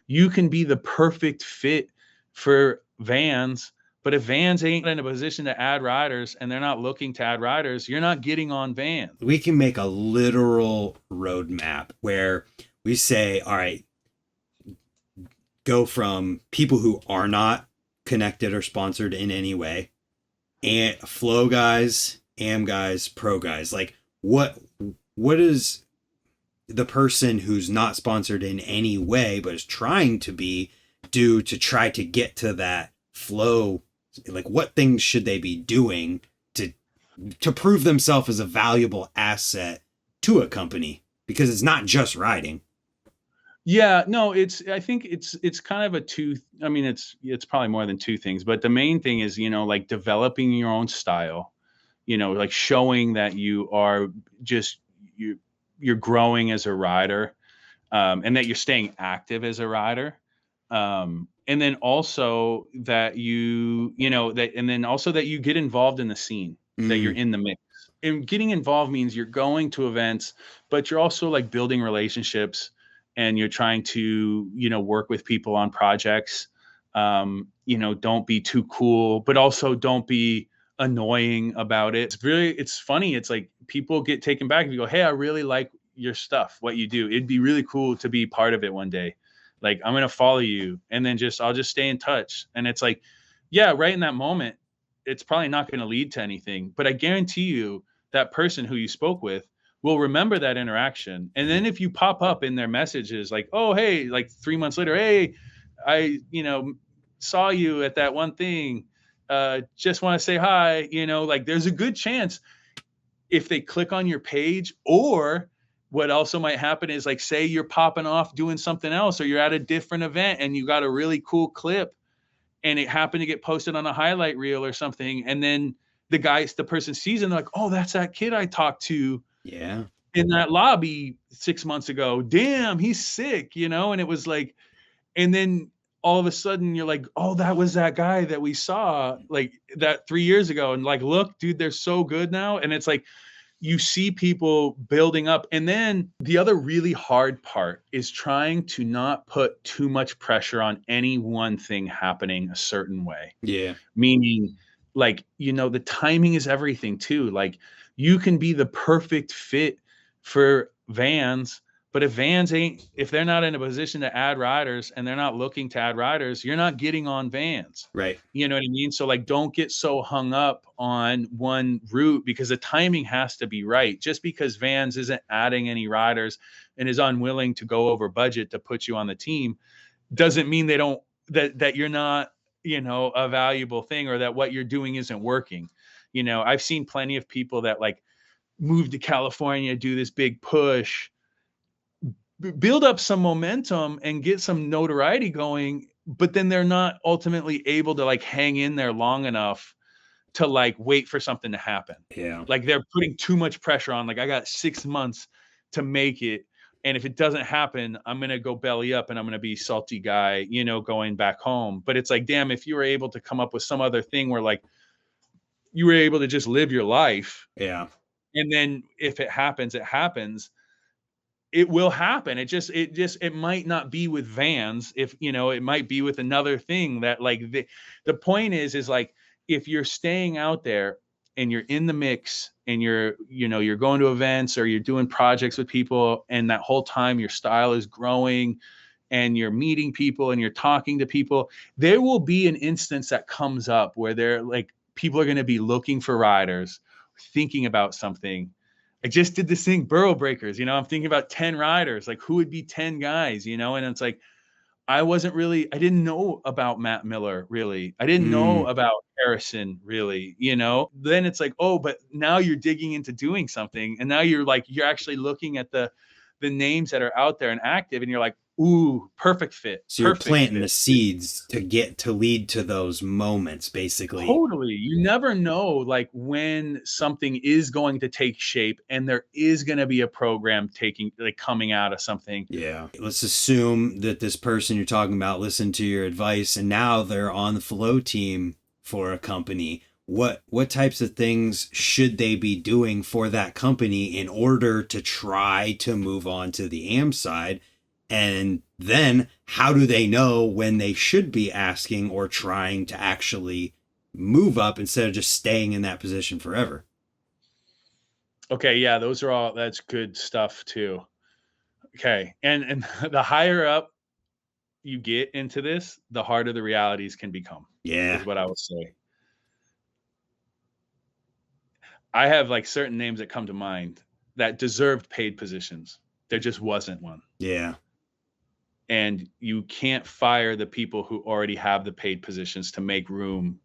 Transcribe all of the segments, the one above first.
you can be the perfect fit for Vans, but if Vans ain't in a position to add riders and they're not looking to add riders, you're not getting on Vans. We can make a literal roadmap where we say, all right, go from people who are not connected or sponsored in any way, and flow guys, am guys, pro guys. Like what is the person who's not sponsored in any way but is trying to be do to try to get to that flow? Like what things should they be doing to prove themselves as a valuable asset to a company? Because it's not just riding. Yeah, no, I think it's kind of I mean, it's probably more than two things, but the main thing is, like developing your own style, like showing that you are just, you're growing as a rider, and that you're staying active as a rider. And then also that that you get involved in the scene, that you're in the mix. And getting involved means you're going to events, but you're also like building relationships, and you're trying to, work with people on projects. Don't be too cool, but also don't be annoying about it. It's funny. It's like people get taken back if you go, hey, I really like your stuff, what you do. It'd be really cool to be part of it one day. Like, I'm going to follow you, and then I'll just stay in touch. And it's like, yeah, right in that moment, it's probably not going to lead to anything, but I guarantee you that person who you spoke with will remember that interaction. And then if you pop up in their messages, like, oh, hey, like 3 months later, hey, I, saw you at that one thing. Just want to say hi, like there's a good chance if they click on your page, or what also might happen is, like, say you're popping off doing something else, or you're at a different event and you got a really cool clip and it happened to get posted on a highlight reel or something. And then the person sees it and they're like, oh, that's that kid I talked to in that lobby 6 months ago. Damn, he's sick, and it was like, and then all of a sudden you're like, oh, that was that guy that we saw like that 3 years ago. And like, look, dude, they're so good now. And it's like, you see people building up. And then the other really hard part is trying to not put too much pressure on any one thing happening a certain way. Yeah. Meaning, like, the timing is everything too. Like, you can be the perfect fit for Vans, but if they're not in a position to add riders and they're not looking to add riders, you're not getting on Vans. Right. You know what I mean? So like, don't get so hung up on one route, because the timing has to be right. Just because Vans isn't adding any riders and is unwilling to go over budget to put you on the team doesn't mean that you're not, a valuable thing, or that what you're doing isn't working. I've seen plenty of people that like move to California, do this big push, build up some momentum and get some notoriety going, but then they're not ultimately able to like hang in there long enough to like wait for something to happen. Yeah. Like, they're putting too much pressure on, like, I got 6 months to make it, and if it doesn't happen, I'm going to go belly up and I'm going to be salty guy, going back home. But it's like, damn, if you were able to come up with some other thing where like you were able to just live your life. Yeah. And then if it happens, it happens. It will happen. It might not be with Vans. If, it might be with another thing that like the point is like, if you're staying out there and you're in the mix and you're going to events or you're doing projects with people, and that whole time your style is growing and you're meeting people and you're talking to people, there will be an instance that comes up where they're like, people are going to be looking for riders, thinking about something. I just did this thing, Burrow Breakers, I'm thinking about 10 riders, like who would be 10 guys, and it's like, I didn't know about Matt Miller, really. I didn't know about Harrison, really, then it's like, oh, but now you're digging into doing something. And now you're actually looking at the names that are out there and active, and you're like, ooh, perfect fit. So you're planting the seeds to lead to those moments, basically. Totally. You never know, like, when something is going to take shape and there is going to be a program coming out of something. Yeah. Let's assume that this person you're talking about listened to your advice and now they're on the flow team for a company. What types of things should they be doing for that company in order to try to move on to the AM side? And then how do they know when they should be asking or trying to actually move up instead of just staying in that position forever? Okay, yeah, that's good stuff too. Okay. And the higher up you get into this, the harder the realities can become, Yeah. is what I would say. I have like certain names that come to mind that deserved paid positions. There just wasn't one. Yeah. And you can't fire the people who already have the paid positions to make room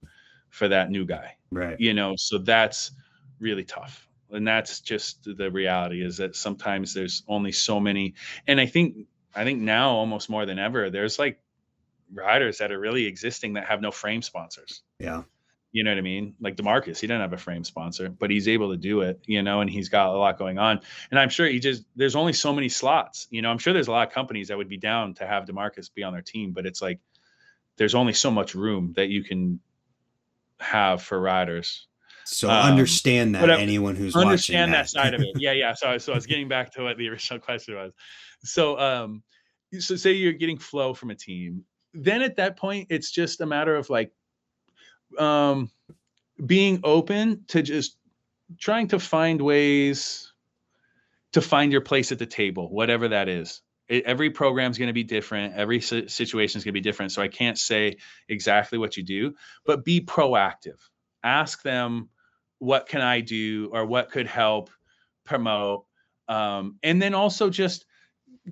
for that new guy. Right. So that's really tough. And that's just the reality, is that sometimes there's only so many. And I think now almost more than ever, there's like riders that are really existing that have no frame sponsors. Yeah. You know what I mean? Like DeMarcus, he didn't have a frame sponsor, but he's able to do it, and he's got a lot going on. And I'm sure there's only so many slots. I'm sure there's a lot of companies that would be down to have DeMarcus be on their team, but it's like there's only so much room that you can have for riders. So understand that, anyone who's understand watching that side of it. Yeah. So I was getting back to what the original question was. So say you're getting flow from a team, then at that point it's just a matter of like being open to just trying to find ways to find your place at the table, whatever that is. Every program is going to be different. Every situation is going to be different. So I can't say exactly what you do, but be proactive. Ask them, what can I do, or what could help promote? And then also just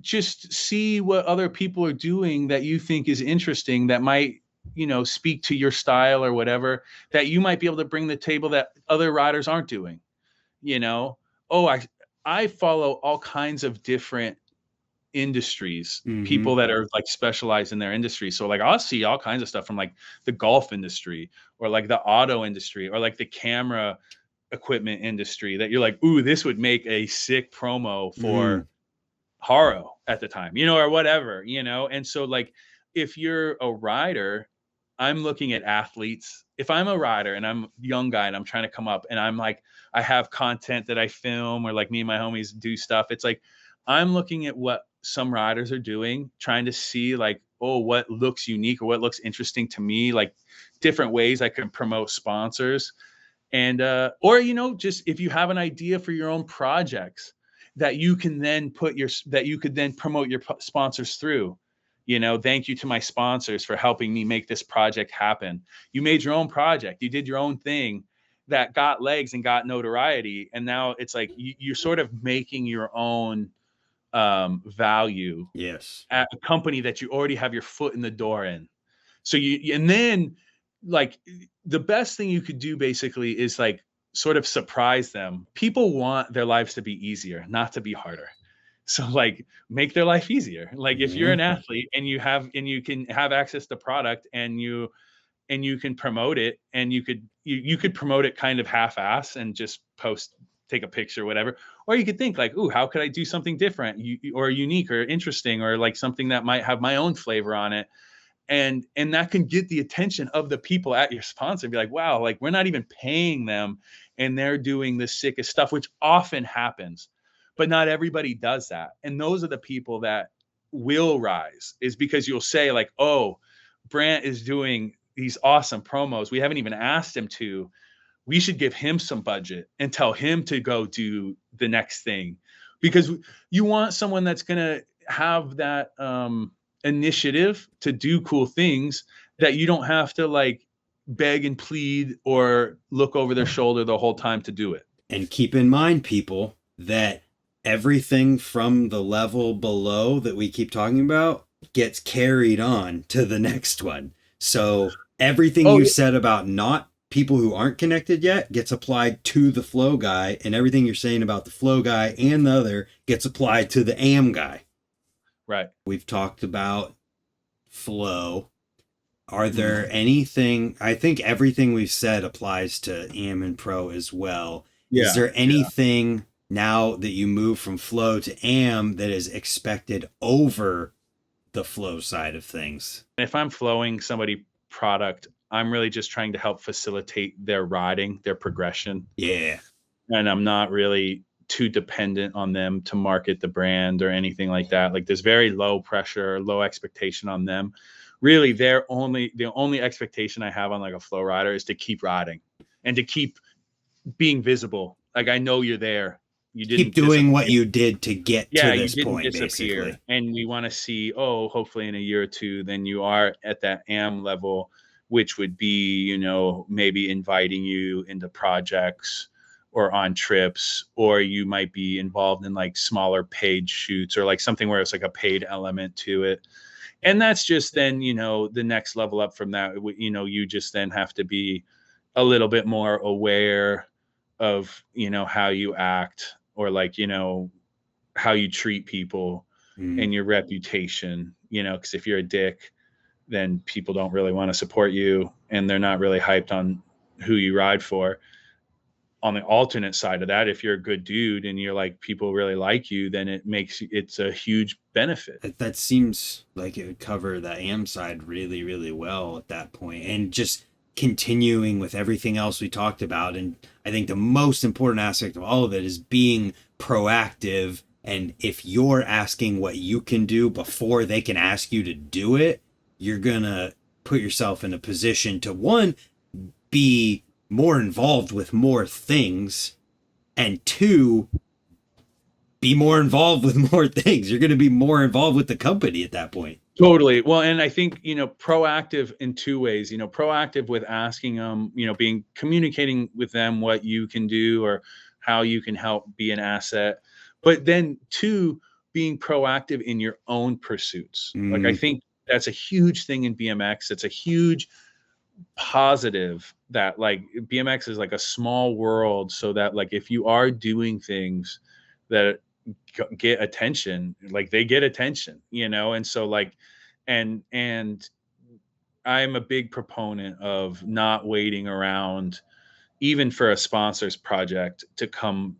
see what other people are doing that you think is interesting, that might, speak to your style or whatever, that you might be able to bring to the table that other riders aren't doing. Oh, I follow all kinds of different industries, people that are like specialized in their industry. So like I'll see all kinds of stuff from like the golf industry, or like the auto industry, or like the camera equipment industry, that you're like, ooh, this would make a sick promo for Haro at the time, or whatever, And so like, if you're a rider, I'm looking at athletes. If I'm a rider and I'm a young guy and I'm trying to come up, and I'm like, I have content that I film, or like me and my homies do stuff. It's like, I'm looking at what some riders are doing, trying to see like, oh, what looks unique or what looks interesting to me, like different ways I can promote sponsors. And, or, just if you have an idea for your own projects that you can then that you could then promote your sponsors through. Thank you to my sponsors for helping me make this project happen. You made your own project. You did your own thing that got legs and got notoriety. And now it's like you're sort of making your own value at a company that you already have your foot in the door in. So and then like the best thing you could do basically is like sort of surprise them. People want their lives to be easier, not to be harder. So like make their life easier. Like if you're an athlete and you can have access to product, and you can promote it, and you could promote it kind of half-ass and just take a picture, whatever. Or you could think like, ooh, how could I do something different, or unique or interesting, or like something that might have my own flavor on it. And that can get the attention of the people at your sponsor, and be like, wow, like we're not even paying them, and they're doing the sickest stuff, which often happens, but not everybody does that. And those are the people that will rise, is because you'll say like, oh, Brant is doing these awesome promos. We haven't even asked him to. We should give him some budget and tell him to go do the next thing, because you want someone that's going to have that, initiative to do cool things, that you don't have to like beg and plead or look over their shoulder the whole time to do it. And keep in mind, people, that everything from the level below that we keep talking about gets carried on to the next one. So everything you said about not people who aren't connected yet gets applied to the flow guy, and everything you're saying about the flow guy and the other gets applied to the AM guy. Right. We've talked about flow. Are there anything, I think everything we've said applies to AM and Pro as well. Yeah. Is there anything now that you move from flow to AM that is expected over the flow side of things? If I'm flowing somebody product, I'm really just trying to help facilitate their riding, their progression. Yeah. And I'm not really too dependent on them to market the brand or anything like that. Like there's very low pressure, low expectation on them. Really, the only expectation I have on like a flow rider is to keep riding and to keep being visible. Like I know you're there. You Keep didn't doing disappear. what you did to get Yeah, to you this didn't point, disappear. basically. And we want to see, oh, hopefully in a year or two, then you are at that AM level, which would be, you know, maybe inviting you into projects or on trips, or you might be involved in like smaller paid shoots or like something where it's like a paid element to it. And that's just then, you know, the next level up from that. You know, you just then have to be a little bit more aware of, you know, how you act or like, you know, how you treat people and your reputation, you know, because if you're a dick, then people don't really want to support you and they're not really hyped on who you ride for. On the alternate side of that, if you're a good dude and you're like people really like you, then it's a huge benefit. That seems like it would cover the AM side really, really well at that point. And just continuing with everything else we talked about. And I think the most important aspect of all of it is being proactive. And if you're asking what you can do before they can ask you to do it, you're going to put yourself in a position to, one, be more involved with more things, and two, be more involved with more things. You're going to be more involved with the company at that point. Totally. Well, and I think, you know, proactive in two ways, you know, proactive with asking them, you know, communicating with them what you can do or how you can help be an asset. But then two, being proactive in your own pursuits. Like I think that's a huge thing in BMX. It's a huge positive that like BMX is like a small world, so that like if you are doing things that get attention, like they get attention, you know. And so like and I'm a big proponent of not waiting around even for a sponsor's project to come,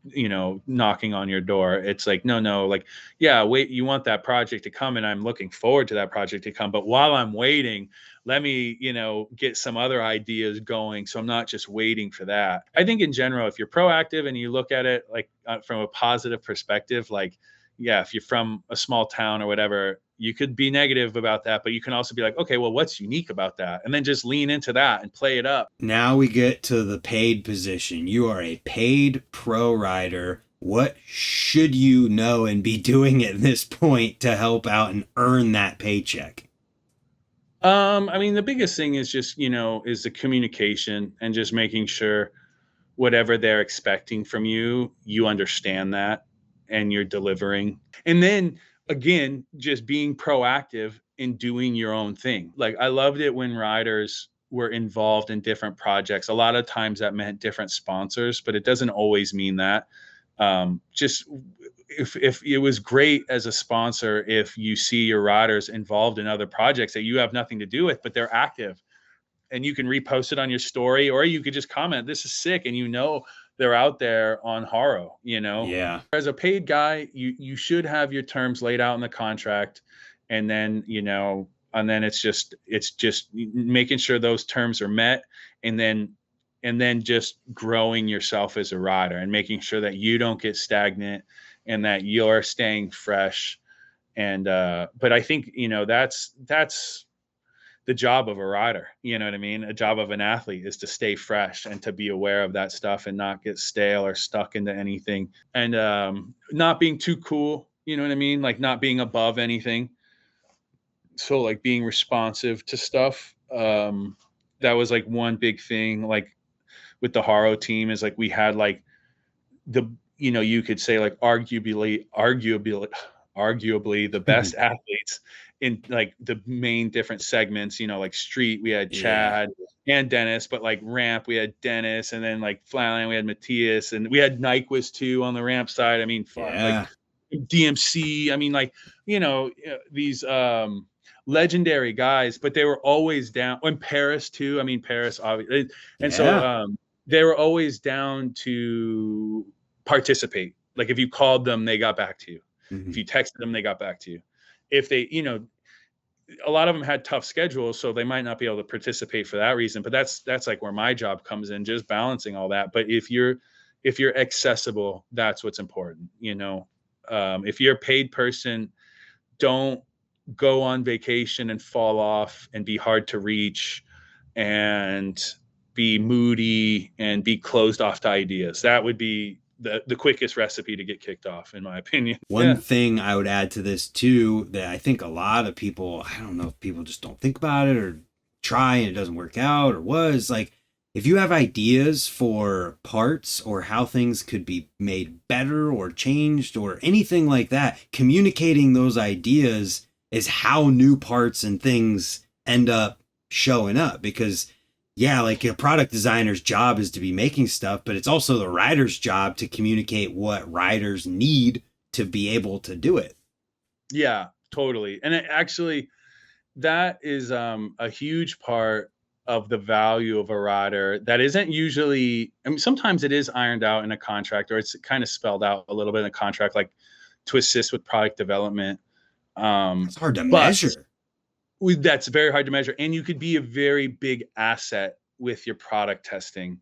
you know, knocking on your door. It's like, no, like, yeah, wait, you want that project to come and I'm looking forward to that project to come. But while I'm waiting, let me, you know, get some other ideas going. So I'm not just waiting for that. I think in general, if you're proactive and you look at it like from a positive perspective, like, yeah, if you're from a small town or whatever, you could be negative about that, but you can also be like, okay, well, what's unique about that? And then just lean into that and play it up. Now we get to the paid position. You are a paid pro rider. What should you know and be doing at this point to help out and earn that paycheck? I mean, the biggest thing is just, you know, is the communication and just making sure whatever they're expecting from you, you understand that and you're delivering. And then again, just being proactive in doing your own thing. Like I loved it when riders were involved in different projects. A lot of times that meant different sponsors, but it doesn't always mean that. Just if it was great as a sponsor, if you see your riders involved in other projects that you have nothing to do with, but they're active and you can repost it on your story, or you could just comment, this is sick. And, you know, they're out there on Haro, you know. Yeah. As a paid guy, you should have your terms laid out in the contract. And then, you know, and then it's just making sure those terms are met, and then just growing yourself as a rider and making sure that you don't get stagnant and that you're staying fresh. And but I think, you know, that's the job of a rider, you know what I mean? A job of an athlete is to stay fresh and to be aware of that stuff and not get stale or stuck into anything, and not being too cool, you know what I mean? Like not being above anything. So like being responsive to stuff. That was like one big thing, like with the Haro team, is like we had like you know, you could say like arguably the best athletes in like the main different segments, you know, like street, we had Chad and Dennis, but like ramp, we had Dennis, and then like flatland, we had Matthias, and we had Nyquist too on the ramp side. I mean, like DMC, I mean, like, you know, these legendary guys, but they were always down. And Paris too. I mean, Paris, obviously. And so they were always down to participate. Like if you called them, they got back to you. If you texted them, they got back to you. If they, you know, a lot of them had tough schedules, so they might not be able to participate for that reason. But that's like where my job comes in, just balancing all that. But if you're if you're accessible, that's what's important. If you're a paid person, don't go on vacation and fall off and be hard to reach and be moody and be closed off to ideas. That would be the quickest recipe to get kicked off, in my opinion. One thing I would add to this too, that I think a lot of people, I don't know if people just don't think about it or try and it doesn't work out or was like, if you have ideas for parts or how things could be made better or changed or anything like that, communicating those ideas is how new parts and things end up showing up. Because yeah, like a product designer's job is to be making stuff, but it's also the rider's job to communicate what riders need to be able to do it. Yeah, totally. And that is a huge part of the value of a rider that isn't usually, I mean, sometimes it is ironed out in a contract, or it's kind of spelled out a little bit in a contract, like to assist with product development. It's hard to measure. That's very hard to measure. And you could be a very big asset with your product testing.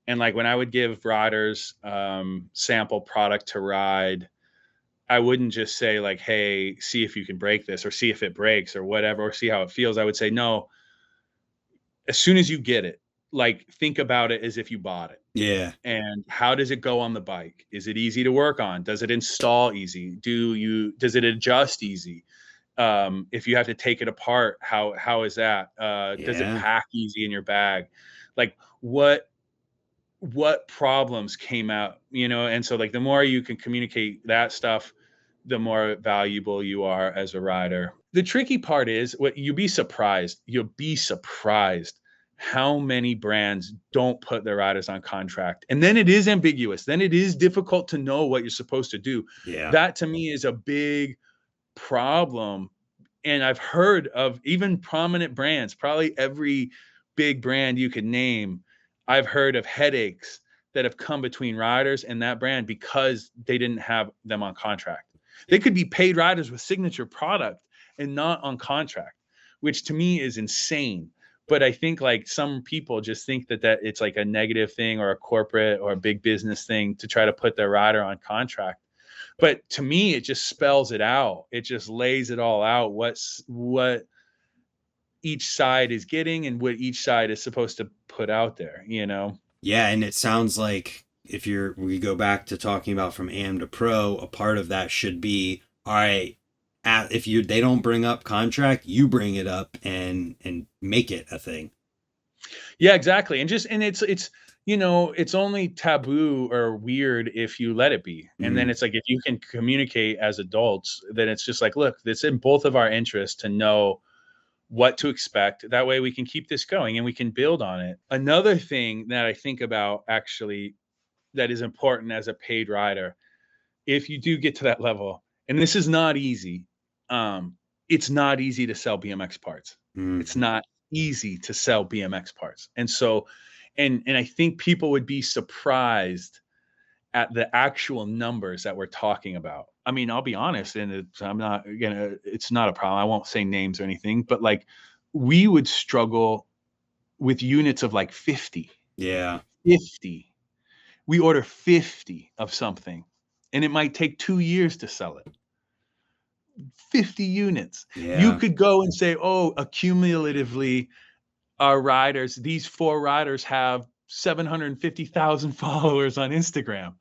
And like when I would give riders sample product to ride, I wouldn't just say like, hey, see if you can break this or see if it breaks or whatever, or see how it feels. I would say, no, as soon as you get it, like think about it as if you bought it. Yeah. And how does it go on the bike? Is it easy to work on? Does it install easy? Does it adjust easy? If you have to take it apart, how is that? Does it pack easy in your bag? Like what problems came out, and so like the more you can communicate that stuff, the more valuable you are as a rider. The tricky part is you'll be surprised how many brands don't put their riders on contract. And then it is ambiguous. Then it is difficult to know what you're supposed to do. Yeah. That to me is a big problem. And I've heard of even prominent brands, probably every big brand you could name. I've heard of headaches that have come between riders and that brand because they didn't have them on contract. They could be paid riders with signature product and not on contract, which to me is insane. But I think like some people just think that it's like a negative thing or a corporate or a big business thing to try to put their rider on contract. But to me, it just spells it out. It just lays it all out. What each side is getting and what each side is supposed to put out there, Yeah. And it sounds like we go back to talking about from AM to pro, a part of that should be, all right, if they don't bring up contract, you bring it up and make it a thing. Yeah, exactly. And it's only taboo or weird if you let it be. And then it's like, if you can communicate as adults, then it's just like, look, it's in both of our interests to know what to expect. That way we can keep this going and we can build on it. Another thing that I think about actually that is important as a paid rider, if you do get to that level, and this is not easy, it's not easy to sell BMX parts. It's not easy to sell BMX parts. And so, and I think people would be surprised at the actual numbers that we're talking about. I mean, I'll be honest, and it's not a problem. I won't say names or anything, but like we would struggle with units of like 50. Yeah. 50. We order 50 of something and it might take 2 years to sell it. 50 units. Yeah. You could go and say, oh, accumulatively, our riders, these 4 riders have 750,000 followers on Instagram.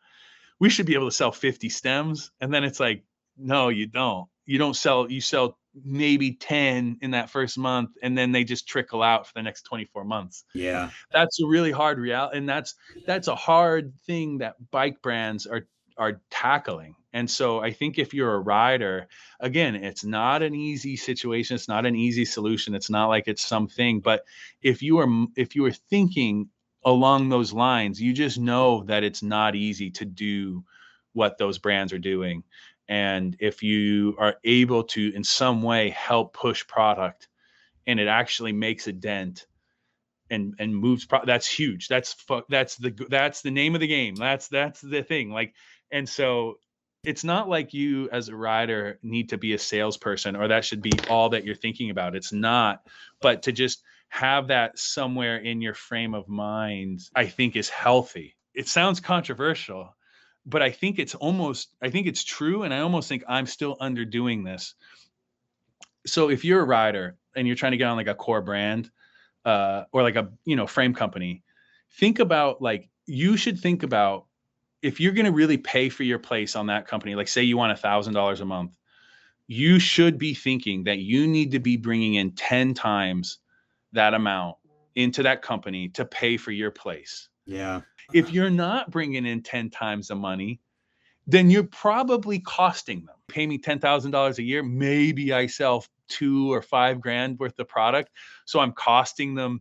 We should be able to sell 50 stems. And then it's like, no, you don't. You sell maybe 10 in that first month, and then they just trickle out for the next 24 months. Yeah. That's a really hard reality. And that's a hard thing that bike brands are tackling. And so I think if you're a rider, again, it's not an easy situation. It's not an easy solution. It's not like it's something, but if you are thinking along those lines, you just know that it's not easy to do what those brands are doing. And if you are able to in some way help push product and it actually makes a dent and moves, that's huge. That's the name of the game. That's the thing. Like, and so it's not like you as a rider need to be a salesperson or that should be all that you're thinking about. It's not, but to just have that somewhere in your frame of mind, I think is healthy. it sounds controversial, but I think it's true. And I almost think I'm still underdoing this. So if you're a rider and you're trying to get on like a core brand, or like a, frame company, you should think about, if you're going to really pay for your place on that company, like say you want $1,000 a month, you should be thinking that you need to be bringing in 10 times that amount into that company to pay for your place. Yeah. If you're not bringing in 10 times the money, then you're probably costing them. Pay me $10,000 a year. Maybe I sell $2 or $5 grand worth of product. So I'm costing them,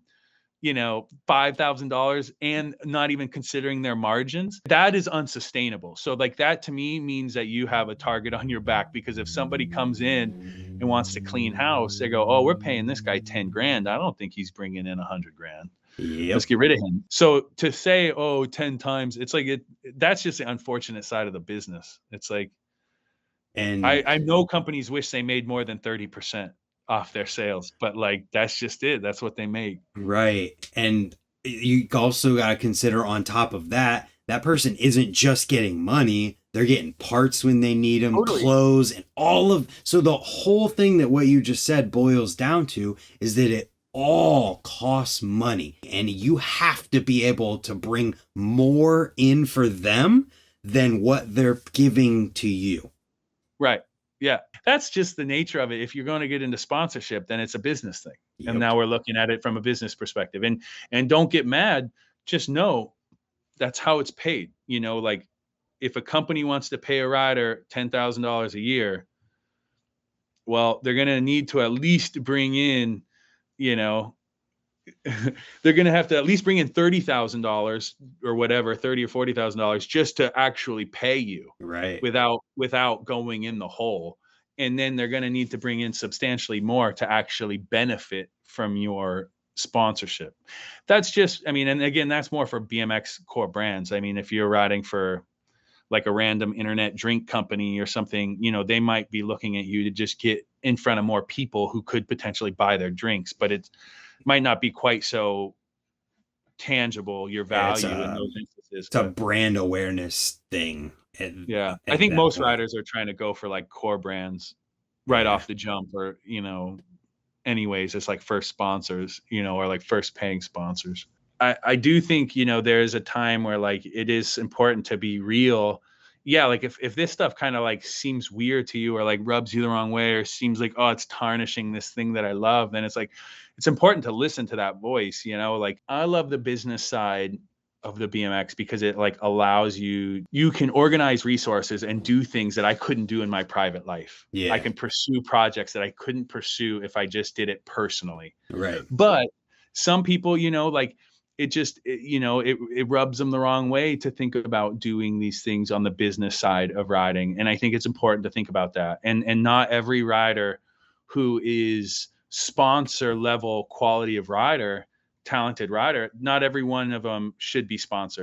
$5,000 and not even considering their margins. That is unsustainable. So like that to me means that you have a target on your back, because if somebody comes in and wants to clean house, they go, oh, we're paying this guy 10 grand. I don't think he's bringing in 100 grand. Yep. Let's get rid of him. So to say, 10 times, it's like that's just the unfortunate side of the business. It's like, and I know companies wish they made more than 30% off their sales, but like, that's just it. That's what they make. Right. And you also got to consider, on top of that, that person isn't just getting money. They're getting parts when they need them, totally. Clothes, and so the whole thing that what you just said boils down to is that it all costs money, and you have to be able to bring more in for them than what they're giving to you. Right. Yeah. That's just the nature of it. If you're going to get into sponsorship, then it's a business thing. Yep. And now we're looking at it from a business perspective, and don't get mad. Just know that's how it's paid. Like if a company wants to pay a rider $10,000 a year, well, they're going to need to at least bring in, they're going to have to at least bring in $30,000 or whatever, $30,000 or $40,000 just to actually pay you, right? Without going in the hole. And then they're going to need to bring in substantially more to actually benefit from your sponsorship. That's just, and again, that's more for BMX core brands. If you're riding for like a random internet drink company or something, they might be looking at you to just get in front of more people who could potentially buy their drinks, but it might not be quite so tangible, your value in those instances. It's a brand awareness thing. I think most riders are trying to go for like core brands right off the jump, or, anyways, it's like first sponsors, or like first paying sponsors. I do think, there's a time where like it is important to be real. Yeah, like if this stuff kind of like seems weird to you, or like rubs you the wrong way, or seems like, oh, it's tarnishing this thing that I love, then it's like, it's important to listen to that voice. Like I love the business side of the BMX because it like allows you can organize resources and do things that I couldn't do in my private life. Yeah. I can pursue projects that I couldn't pursue if I just did it personally. Right. But some people, like it rubs them the wrong way to think about doing these things on the business side of riding. And I think it's important to think about that. And not every rider who is sponsor level quality of rider, talented rider, not every one of them should be sponsored.